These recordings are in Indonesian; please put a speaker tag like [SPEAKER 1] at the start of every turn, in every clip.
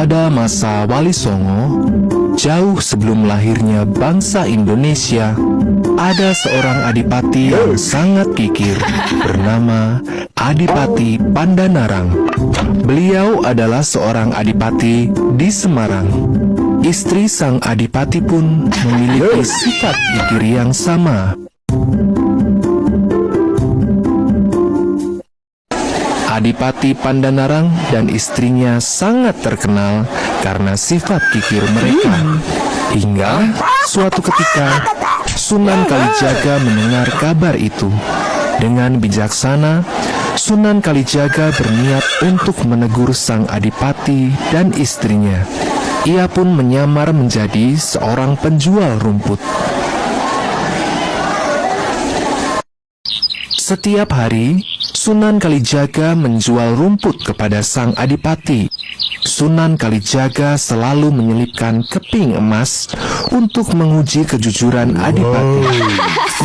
[SPEAKER 1] Pada masa Wali Songo, jauh sebelum lahirnya bangsa Indonesia, ada seorang adipati yang sangat kikir bernama Adipati Pandanarang. Beliau adalah seorang adipati di Semarang. Istri sang adipati pun memiliki sifat kikir yang sama. Adipati Pandanarang dan istrinya sangat terkenal karena sifat kikir mereka. Hingga suatu ketika Sunan Kalijaga mendengar kabar itu. Dengan bijaksana, Sunan Kalijaga berniat untuk menegur sang adipati dan istrinya. Ia pun menyamar menjadi seorang penjual rumput. Setiap hari, Sunan Kalijaga menjual rumput kepada sang adipati. Sunan Kalijaga selalu menyelipkan keping emas untuk menguji kejujuran adipati.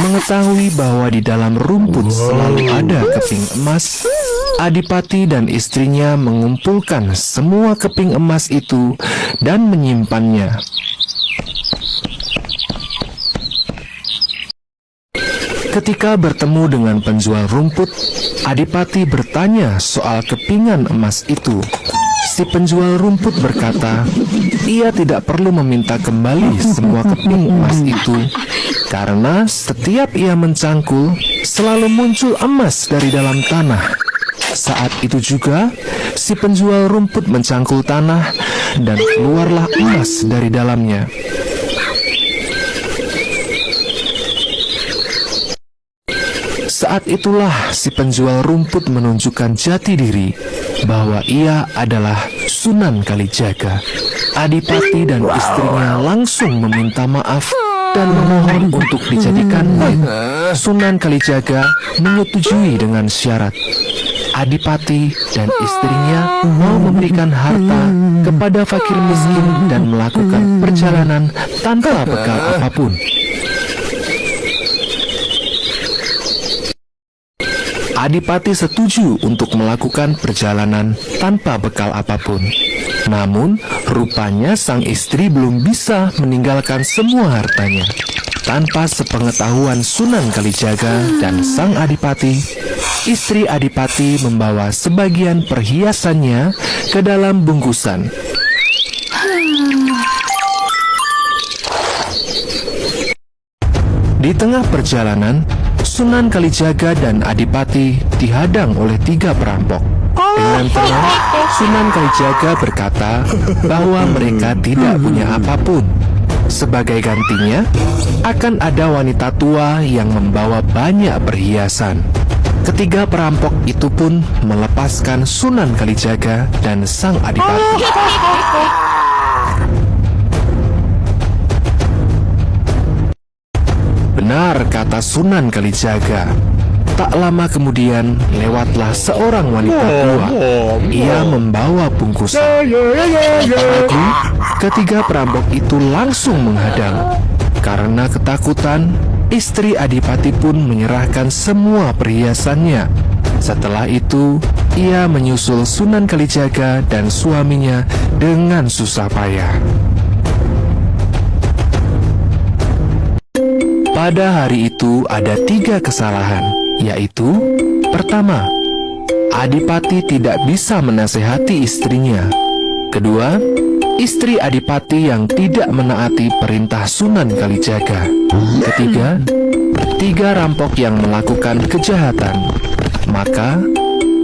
[SPEAKER 1] Mengetahui bahwa di dalam rumput selalu ada keping emas, adipati dan istrinya mengumpulkan semua keping emas itu dan menyimpannya. Ketika bertemu dengan penjual rumput, adipati bertanya soal kepingan emas itu. Si penjual rumput berkata, ia tidak perlu meminta kembali semua keping emas itu, karena setiap ia mencangkul, selalu muncul emas dari dalam tanah. Saat itu juga, si penjual rumput mencangkul tanah, dan keluarlah emas dari dalamnya. Saat itulah si penjual rumput menunjukkan jati diri bahwa ia adalah Sunan Kalijaga. Adipati dan istrinya langsung meminta maaf dan memohon untuk dijadikan murid. Sunan Kalijaga menyetujui dengan syarat. Adipati dan istrinya mau memberikan harta kepada fakir miskin dan melakukan perjalanan tanpa bekal apapun. Adipati setuju untuk melakukan perjalanan tanpa bekal apapun. Namun, rupanya sang istri belum bisa meninggalkan semua hartanya. Tanpa sepengetahuan Sunan Kalijaga dan sang adipati, istri adipati membawa sebagian perhiasannya ke dalam bungkusan. Di tengah perjalanan, Sunan Kalijaga dan adipati dihadang oleh 3 perampok. Dengan tenang, Sunan Kalijaga berkata bahwa mereka tidak punya apapun. Sebagai gantinya, akan ada wanita tua yang membawa banyak perhiasan. Ketiga perampok itu pun melepaskan Sunan Kalijaga dan sang adipati. Benar kata Sunan Kalijaga. Tak lama kemudian lewatlah seorang wanita tua. Ia membawa bungkusan. Tanpa ragu, ketiga perampok itu langsung menghadang. Karena ketakutan, istri adipati pun menyerahkan semua perhiasannya. Setelah itu, ia menyusul Sunan Kalijaga dan suaminya dengan susah payah. Pada hari itu ada 3 kesalahan, yaitu: pertama, adipati tidak bisa menasehati istrinya. Kedua, istri adipati yang tidak menaati perintah Sunan Kalijaga. Ketiga, 3 rampok yang melakukan kejahatan. Maka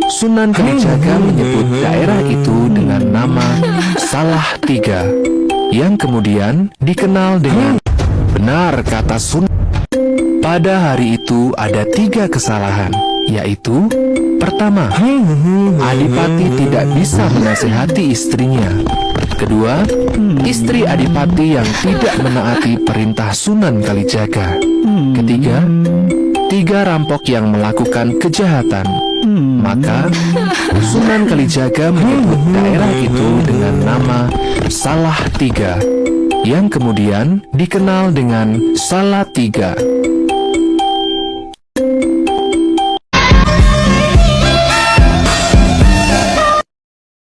[SPEAKER 1] Sunan Kalijaga menyebut daerah itu dengan nama Salatiga, yang kemudian dikenal dengan benar kata Sunan. Pada hari itu ada 3 kesalahan, yaitu: pertama, adipati tidak bisa menasehati istrinya. Kedua, istri adipati yang tidak menaati perintah Sunan Kalijaga. Ketiga, 3 rampok yang melakukan kejahatan. Maka Sunan Kalijaga menyebut daerah itu dengan nama Salatiga, yang kemudian dikenal dengan Salatiga.